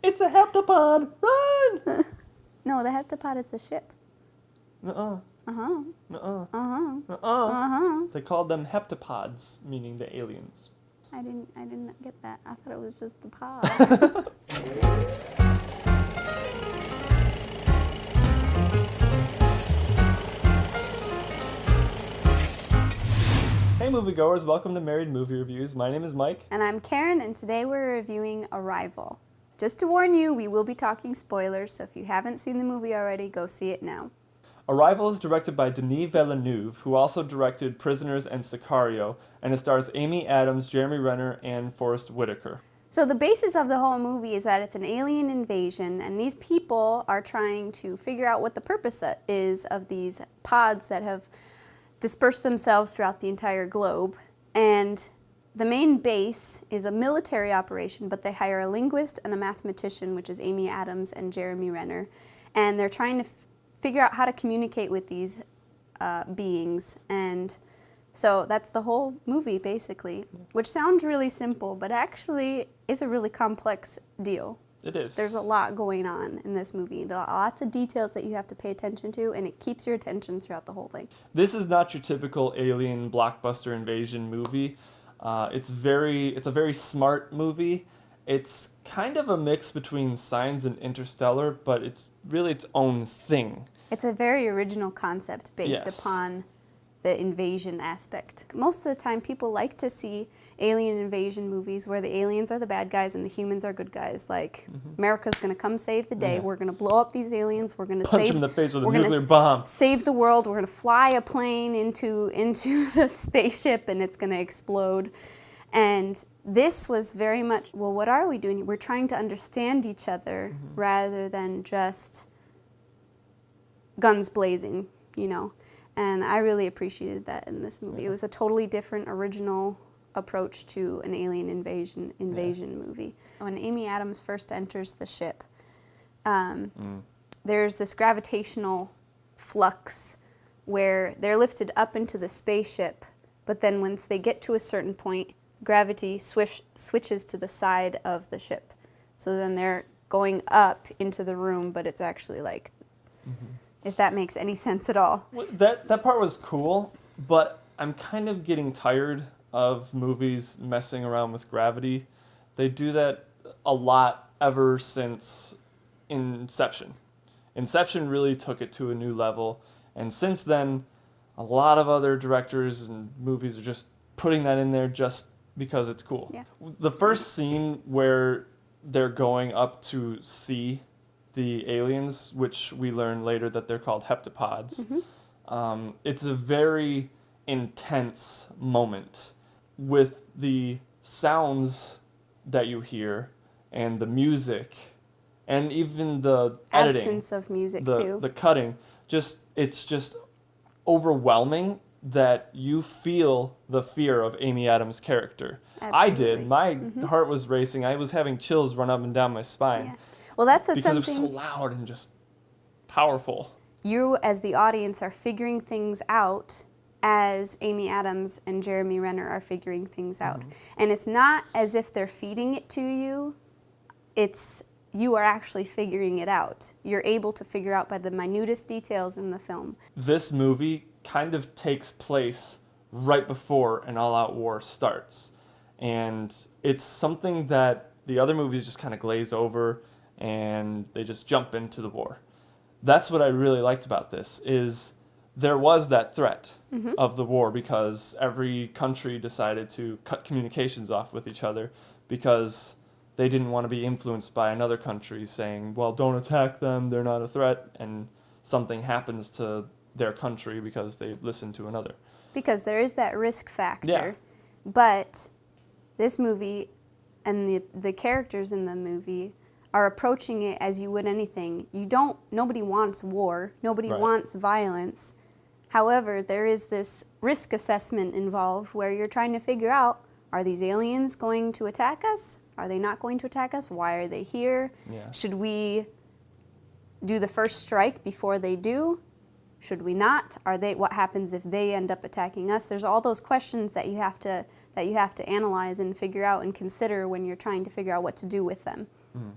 It's a heptapod! Run! No, the heptapod is the ship. Nuh-uh. Uh-huh. Nuh-uh. Uh-huh. Nuh-uh. Uh-huh. They called them heptapods, meaning the aliens. I didn't get that. I thought it was just a pod. Hey moviegoers, welcome to Married Movie Reviews. My name is Mike. And I'm Karen, and today we're reviewing Arrival. Just to warn you, we will be talking spoilers, so if you haven't seen the movie already, go see it now. Arrival is directed by Denis Villeneuve, who also directed Prisoners and Sicario, and it stars Amy Adams, Jeremy Renner, and Forrest Whitaker. So the basis of the whole movie is that it's an alien invasion, and these people are trying to figure out what the purpose is of these pods that have dispersed themselves throughout the entire globe. And the main base is a military operation, but they hire a linguist and a mathematician, which is Amy Adams and Jeremy Renner, and they're trying to figure out how to communicate with these beings. And so that's the whole movie, basically, which sounds really simple, but actually is a really complex deal. It is. There's a lot going on in this movie. There are lots of details that you have to pay attention to, and it keeps your attention throughout the whole thing. This is not your typical alien blockbuster invasion movie. It's a very smart movie. It's kind of a mix between Signs and Interstellar, but it's really its own thing. It's a very original concept based Yes. upon the invasion aspect. Most of the time, people like to see alien invasion movies where the aliens are the bad guys and the humans are good guys. Like, America's going to come save the day. Yeah. We're going to blow up these aliens. We're going to Punch save him in the face with a we're gonna nuclear bomb. save the world. We're going to fly a plane into the spaceship and it's going to explode. And this was very much, well, what are we doing? We're trying to understand each other rather than just guns blazing, you know. And I really appreciated that in this movie. It was a totally different, original approach to an alien invasion movie. When Amy Adams first enters the ship, there's this gravitational flux where they're lifted up into the spaceship, but then once they get to a certain point, gravity switches to the side of the ship. So then they're going up into the room, but it's actually like, if that makes any sense at all. Well, that part was cool, but I'm kind of getting tired of movies messing around with gravity. They do that a lot ever since Inception. Inception really took it to a new level, and since then, a lot of other directors and movies are just putting that in there just because it's cool. Yeah. The first scene where they're going up to see the aliens, which we learn later that they're called heptapods, it's a very intense moment with the sounds that you hear and the music and even the editing. Absence of music, too. The cutting. It's just overwhelming that you feel the fear of Amy Adams' character. Absolutely. I did. My heart was racing. I was having chills run up and down my spine. Yeah. Well, that's Because something it was so loud and just powerful. you, as the audience, are figuring things out as Amy Adams and Jeremy Renner are figuring things out. And it's not as if they're feeding it to you. It's you are actually figuring it out. You're able to figure out by the minutest details in the film. This movie kind of takes place right before an all-out war starts. And it's something that the other movies just kind of glaze over and they just jump into the war. That's what I really liked about this, is there was that threat of the war because every country decided to cut communications off with each other because they didn't want to be influenced by another country saying, well, don't attack them, they're not a threat, and something happens to their country because they listen to another. Because there is that risk factor. Yeah. But this movie and the characters in the movie are approaching it as you would anything. Nobody wants war. Nobody Right. wants violence. However, there is this risk assessment involved where you're trying to figure out, are these aliens going to attack us? Are they not going to attack us? Why are they here? Yeah. Should we do the first strike before they do? Should we not? What happens if they end up attacking us? There's all those questions that you have to analyze and figure out and consider when you're trying to figure out what to do with them.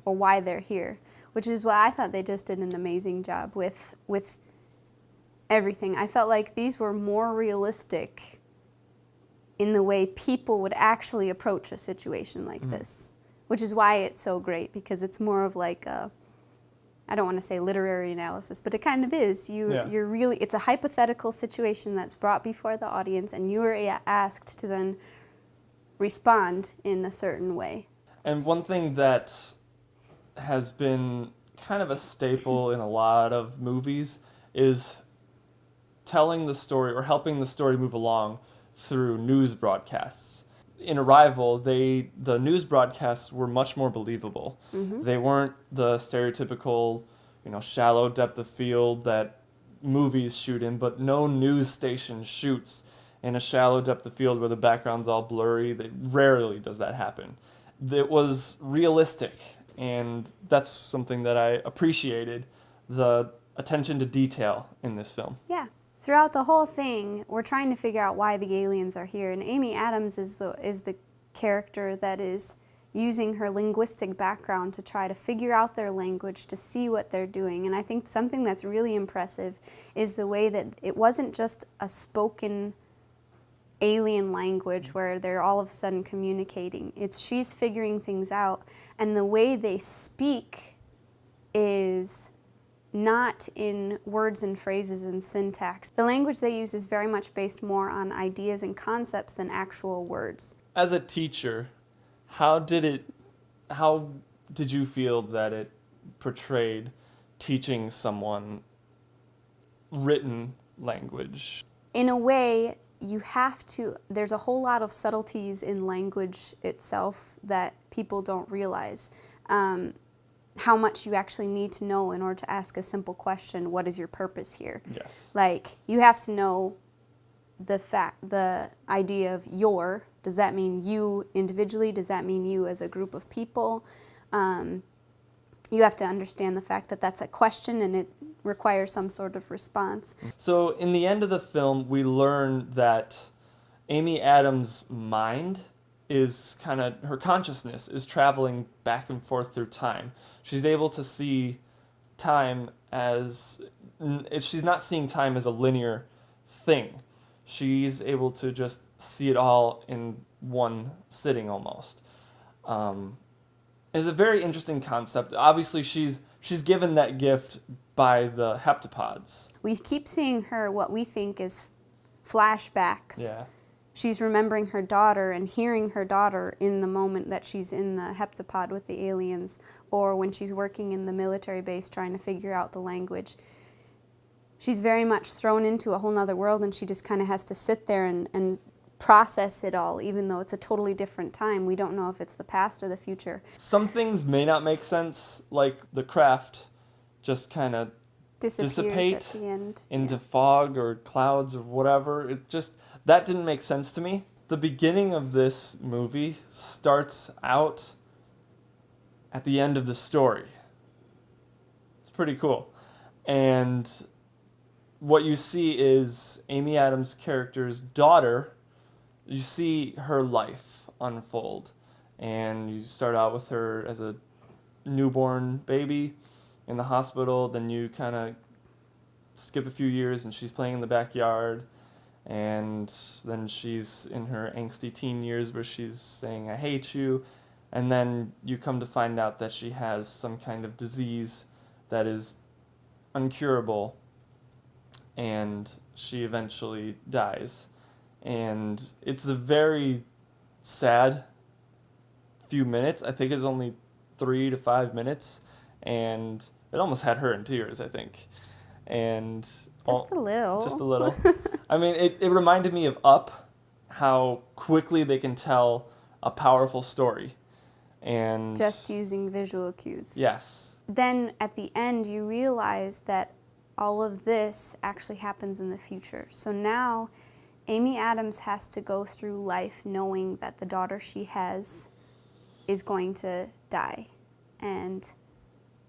or why they're here, which is why I thought they just did an amazing job with everything. I felt like these were more realistic in the way people would actually approach a situation like this, which is why it's so great, because it's more of like a, I don't want to say literary analysis, but it kind of is. You're really, it's a hypothetical situation that's brought before the audience, and you are asked to then respond in a certain way. And one thing that has been kind of a staple in a lot of movies is telling the story or helping the story move along through news broadcasts. In Arrival, the news broadcasts were much more believable. They weren't the stereotypical, shallow depth of field that movies shoot in, but no news station shoots in a shallow depth of field where the background's all blurry. Rarely does that happen. It was realistic, and that's something that I appreciated, the attention to detail in this film. Yeah. Throughout the whole thing, we're trying to figure out why the aliens are here, and Amy Adams is the character that is using her linguistic background to try to figure out their language, to see what they're doing. And I think something that's really impressive is the way that it wasn't just a spoken alien language where they're all of a sudden communicating. She's figuring things out, and the way they speak is not in words and phrases and syntax. The language they use is very much based more on ideas and concepts than actual words. As a teacher, how did you feel that it portrayed teaching someone written language? In a way, there's a whole lot of subtleties in language itself that people don't realize. How much you actually need to know in order to ask a simple question, what is your purpose here? Yes. Like, you have to know the idea of does that mean you individually? Does that mean you as a group of people? You have to understand the fact that that's a question and it requires some sort of response. So in the end of the film, we learn that Amy Adams' mind her consciousness is traveling back and forth through time. She's able to see time she's not seeing time as a linear thing. She's able to just see it all in one sitting almost. It's a very interesting concept. Obviously, she's given that gift by the heptapods. We keep seeing her what we think is flashbacks. Yeah. She's remembering her daughter and hearing her daughter in the moment that she's in the heptapod with the aliens, or when she's working in the military base trying to figure out the language. She's very much thrown into a whole nother world, and she just kind of has to sit there and process it all, even though it's a totally different time. We don't know if it's the past or the future. Some things may not make sense, like the craft just kind of dissipate at the end. into fog or clouds or whatever. That didn't make sense to me. The beginning of this movie starts out at the end of the story. It's pretty cool. And what you see is Amy Adams' character's daughter. You see her life unfold. And you start out with her as a newborn baby in the hospital. Then you kind of skip a few years and she's playing in the backyard. And then she's in her angsty teen years where she's saying, I hate you. And then you come to find out that she has some kind of disease that is uncurable. And she eventually dies. And it's a very sad few minutes. I think it's only 3 to 5 minutes. And it almost had her in tears, I think. And Just a little. Just a little. I mean, it reminded me of Up, how quickly they can tell a powerful story. And just using visual cues. Yes. Then at the end, you realize that all of this actually happens in the future. So now Amy Adams has to go through life knowing that the daughter she has is going to die. And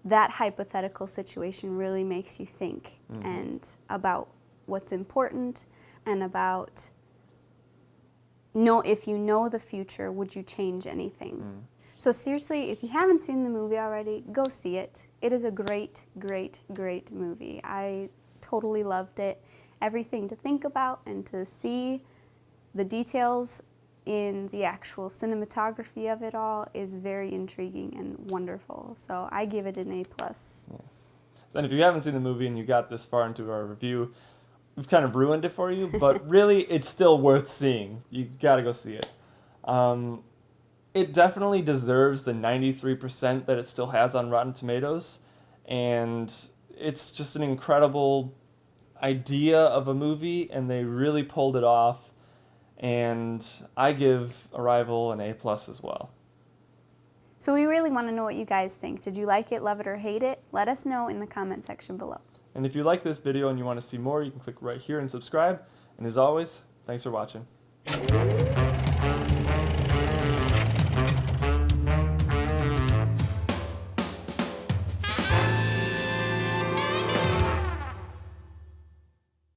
that hypothetical situation really makes you think and about what's important and about if you know the future, would you change anything? So seriously, if you haven't seen the movie already, go see it. It is a great, great, great movie. I totally loved it. Everything to think about and to see the details in the actual cinematography of it all is very intriguing and wonderful. So I give it an A+. Yeah. And if you haven't seen the movie and you got this far into our review, we've kind of ruined it for you, but really it's still worth seeing. You gotta go see it. It definitely deserves the 93% that it still has on Rotten Tomatoes, and it's just an incredible idea of a movie, and they really pulled it off, and I give Arrival an A+ as well. So we really want to know what you guys think. Did you like it, love it, or hate it? Let us know in the comment section below. And if you like this video and you want to see more, you can click right here and subscribe. And as always, thanks for watching.